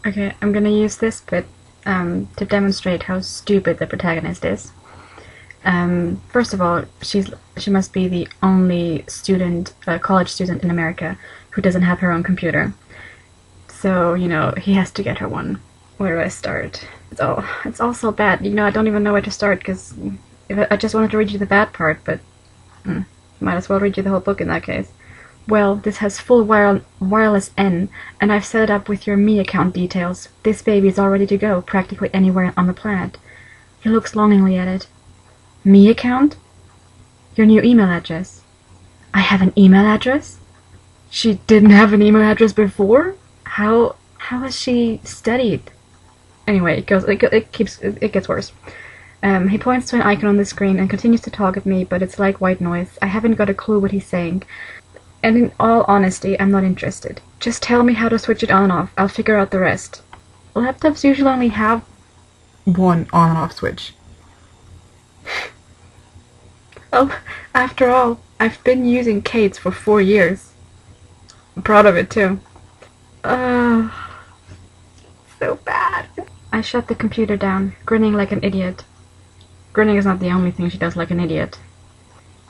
Okay, I'm gonna use this bit to demonstrate how stupid the protagonist is. First of all, she must be the only student, college student in America who doesn't have her own computer. So, you know, he has to get her one. Where do I start? It's all so bad. You know, I don't even know where to start, because I just wanted to read you the bad part, but might as well read you the whole book in that case. Well, this has full wireless N, and I've set it up with your Me account details. This baby is all ready to go, practically anywhere on the planet. He looks longingly at it. Me account? Your new email address. I have an email address? She didn't have an email address before? How has she studied? Anyway, it gets worse. He points to an icon on the screen and continues to talk at me, but it's like white noise. I haven't got a clue what he's saying. And in all honesty, I'm not interested. Just tell me how to switch it on and off. I'll figure out the rest. Laptops usually only have one on and off switch. Oh, after all, I've been using Kate's for 4 years. I'm proud of it too. So bad. I shut the computer down, grinning like an idiot. Grinning is not the only thing she does like an idiot.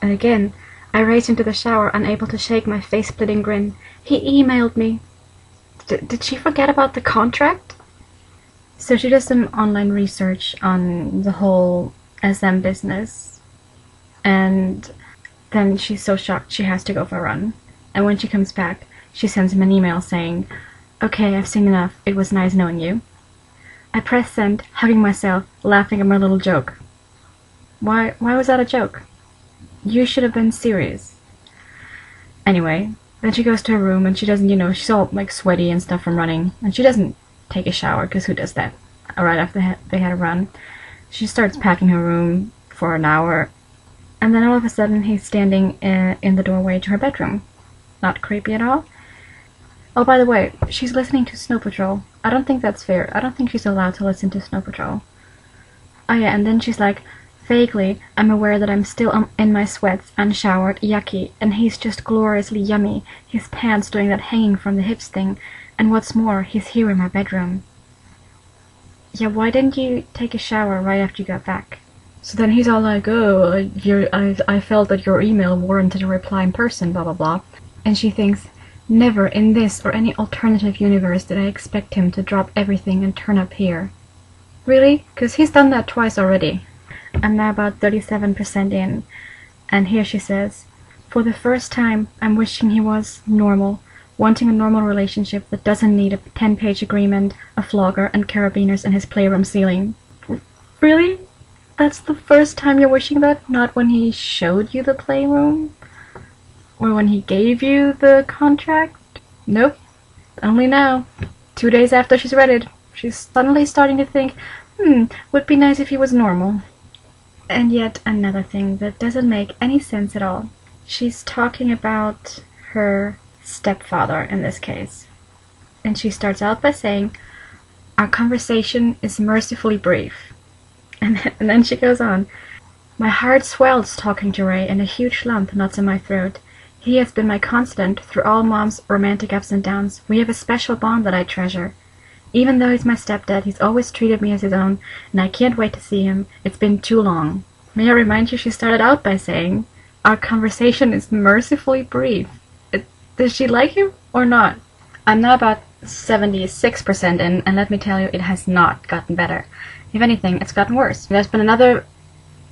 And again, I race into the shower, unable to shake my face-splitting grin. He emailed me. Did she forget about the contract? So she does some online research on the whole SM business. And then she's so shocked she has to go for a run. And when she comes back, she sends him an email saying, "Okay, I've seen enough. It was nice knowing you." I press send, hugging myself, laughing at my little joke. Why was that a joke? You should have been serious. Anyway, then she goes to her room and she doesn't, you know, she's all like sweaty and stuff from running. And she doesn't take a shower, because who does that? Right after they had a run. She starts packing her room for an hour. And then all of a sudden he's standing in the doorway to her bedroom. Not creepy at all. Oh, by the way, she's listening to Snow Patrol. I don't think that's fair. I don't think she's allowed to listen to Snow Patrol. Oh yeah, and then she's like, vaguely, I'm aware that I'm still in my sweats, unshowered, yucky, and he's just gloriously yummy, his pants doing that hanging from the hips thing, and what's more, he's here in my bedroom. Yeah, why didn't you take a shower right after you got back? So then he's all like, oh, I felt that your email warranted a reply in person, blah blah blah. And she thinks, never in this or any alternative universe did I expect him to drop everything and turn up here. Really? 'Cause he's done that twice already. I'm now about 37% in, and here she says, for the first time, I'm wishing he was normal, wanting a normal relationship that doesn't need a 10-page agreement, a flogger, and carabiners in his playroom ceiling. Really? That's the first time you're wishing that? Not when he showed you the playroom? Or when he gave you the contract? Nope. Only now. 2 days after she's read it, she's suddenly starting to think, would be nice if he was normal. And yet another thing that doesn't make any sense at all. She's talking about her stepfather in this case. And she starts out by saying, our conversation is mercifully brief. And then she goes on, my heart swells talking to Ray and a huge lump knots in my throat. He has been my constant through all Mom's romantic ups and downs. We have a special bond that I treasure. Even though he's my stepdad, he's always treated me as his own, and I can't wait to see him. It's been too long. May I remind you she started out by saying, our conversation is mercifully brief. Does she like him or not? I'm now about 76% in, and let me tell you, it has not gotten better. If anything, it's gotten worse. There's been another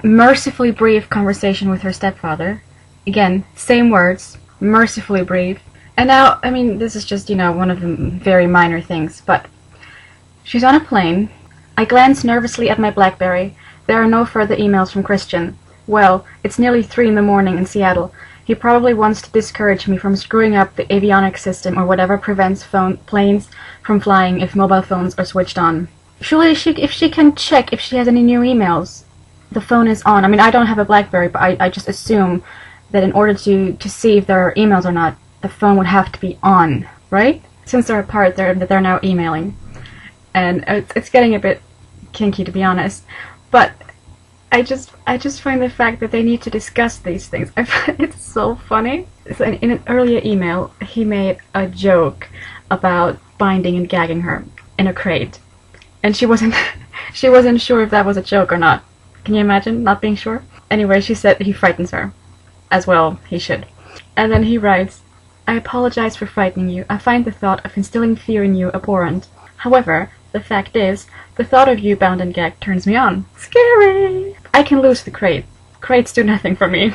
mercifully brief conversation with her stepfather. Again, same words, mercifully brief. And now, I mean, this is just, you know, one of the very minor things, but she's on a plane. I glance nervously at my BlackBerry. There are no further emails from Christian. Well, it's nearly 3 in the morning in Seattle. He probably wants to discourage me from screwing up the avionics system or whatever prevents planes from flying if mobile phones are switched on. Surely if she can check if she has any new emails. The phone is on. I mean, I don't have a BlackBerry, but I just assume that in order to see if there are emails or not, the phone would have to be on, right? Since they're apart, they're now emailing. And it's getting a bit kinky, to be honest. But I just find the fact that they need to discuss these things, I find it so funny. So in an earlier email, he made a joke about binding and gagging her. in a crate. And she wasn't she wasn't sure if that was a joke or not. Can you imagine not being sure? Anyway, she said he frightens her. As well, he should. And then he writes, I apologize for frightening you. I find the thought of instilling fear in you abhorrent. However, the fact is, the thought of you bound and gagged turns me on. Scary! I can lose the crate. Crates do nothing for me.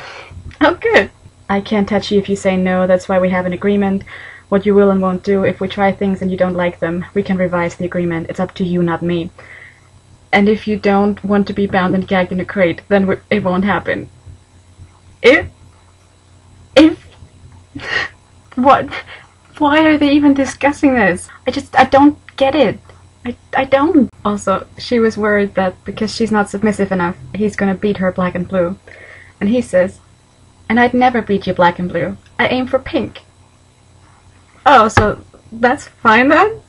Oh, good. I can't touch you if you say no. That's why we have an agreement. What you will and won't do. If we try things and you don't like them, we can revise the agreement. It's up to you, not me. And if you don't want to be bound and gagged in a crate, then it won't happen. If... What? Why are they even discussing this? I don't get it. I don't. Also, she was worried that because she's not submissive enough, he's gonna beat her black and blue. And he says, and I'd never beat you black and blue. I aim for pink. Oh, so that's fine then?